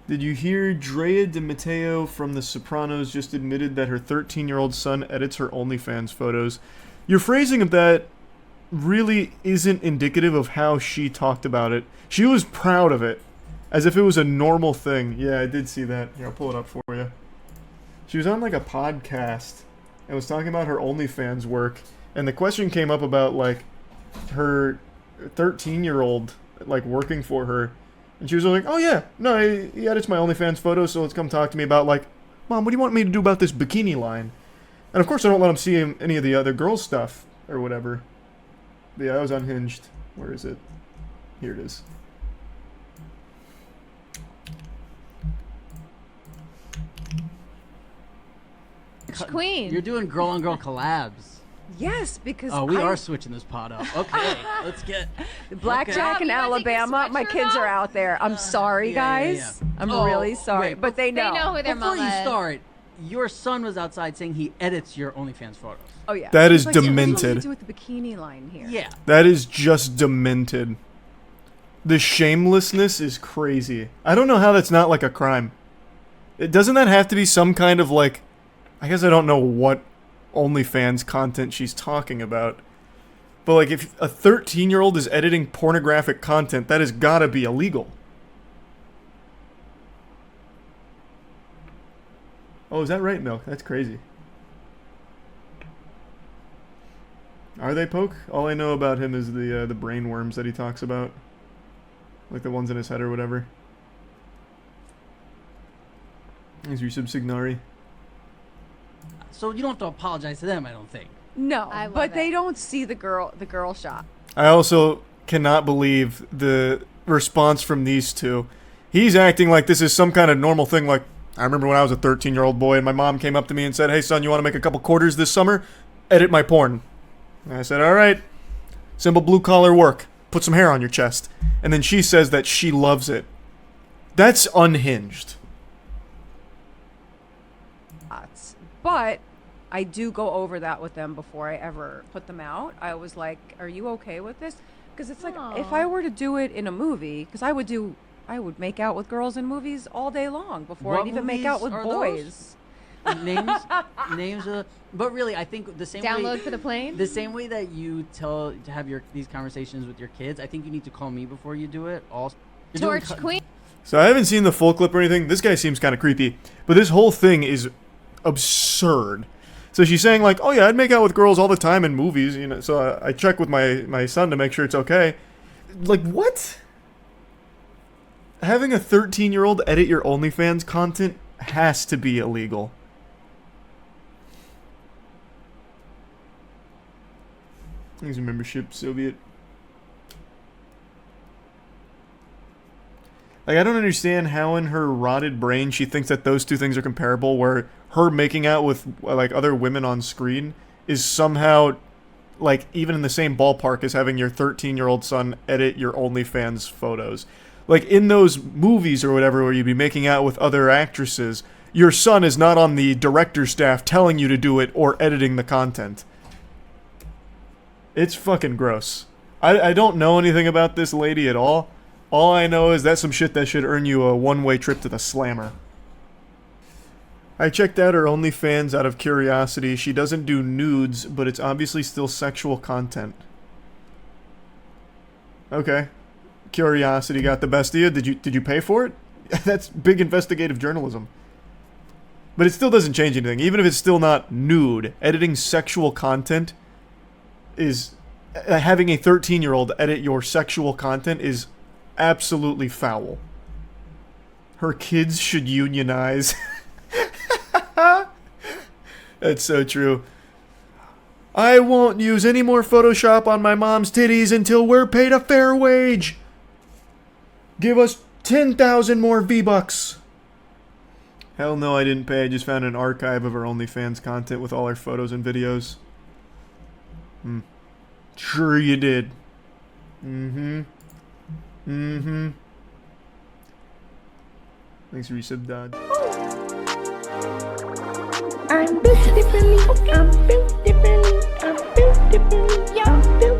Did you hear Drea de Matteo from The Sopranos just admitted that her 13-year-old son edits her OnlyFans photos? Your phrasing of that really isn't indicative of how she talked about it. She was proud of it, as if it was a normal thing. Yeah, I did see that. Here, I'll pull it up for you. She was on like a podcast and was talking about her OnlyFans work, and the question came up about like her 13-year-old like working for her. And she was like, oh yeah, no, he edits my OnlyFans photos, so let's come talk to me about, like, Mom, what do you want me to do about this bikini line? And of course I don't let him see any of the other girls' stuff, or whatever. But yeah, I was unhinged. Where is it? Here it is. Queen. You're doing girl-on-girl collabs. Yes, because we are switching this pot up. Okay, let's get Blackjack in Alabama. My kids are out there. I'm sorry, guys. Yeah. I'm really sorry, wait, but they know. They know who their Before mama you is. start, your son was outside saying he edits your OnlyFans photos. Oh yeah. That is He's like, "So demented. What do you do with the bikini line here? Yeah. That is just demented. The shamelessness is crazy. I don't know how that's not like a crime. Doesn't that have to be some kind of like... I guess I don't know what OnlyFans content she's talking about. But like if a 13-year-old is editing pornographic content, that has gotta be illegal. Oh, is that right, Milk? That's crazy. Are they Poke? All I know about him is the brain worms that he talks about. Like the ones in his head or whatever. Is your subsignari? So you don't have to apologize to them, I don't think. No, I love but they it. don't see the girl shot. I also cannot believe the response from these two. He's acting like this is some kind of normal thing. Like, I remember when I was a 13-year-old boy and my mom came up to me and said, hey son, you want to make a couple quarters this summer? Edit my porn. And I said, alright. Simple blue-collar work. Put some hair on your chest. And then she says that she loves it. That's unhinged. But I do go over that with them before I ever put them out. I was like, are you okay with this? Because it's like, if I were to do it in a movie, because I would make out with girls in movies all day long before What I'd even make movies out with are boys. Names. But really, I think the same Download for the plane? The same way that you have these conversations with your kids, I think you need to call me before you do it. Also, Torch Queen. So I haven't seen the full clip or anything. This guy seems kind of creepy. But this whole thing is absurd. So she's saying like, oh yeah, I'd make out with girls all the time in movies, you know. So I check with my son to make sure it's okay. Like, what? Having a 13-year-old edit your OnlyFans content has to be illegal. Thanks for membership, Soviet. Like, I don't understand how in her rotted brain she thinks that those two things are comparable, where her making out with, like, other women on screen is somehow, like, even in the same ballpark as having your 13-year-old son edit your OnlyFans photos. Like, in those movies or whatever where you'd be making out with other actresses, your son is not on the director's staff telling you to do it or editing the content. It's fucking gross. I don't know anything about this lady at all. All I know is that's some shit that should earn you a one-way trip to the Slammer. I checked out her OnlyFans out of curiosity. She doesn't do nudes, but it's obviously still sexual content. Okay. Curiosity got the best of you. Did you pay for it? That's big investigative journalism. But it still doesn't change anything. Even if it's still not nude, editing sexual content is... having a 13-year-old edit your sexual content is absolutely foul. Her kids should unionize. That's so true. I won't use any more Photoshop on my mom's titties until we're paid a fair wage. Give us 10,000 more V-Bucks. Hell no, I didn't pay. I just found an archive of her OnlyFans content with all her photos and videos. Sure you did. Thanks for resub, Dodge. I'm built differently. I'm built differently. I'm built differently. Yeah, I'm built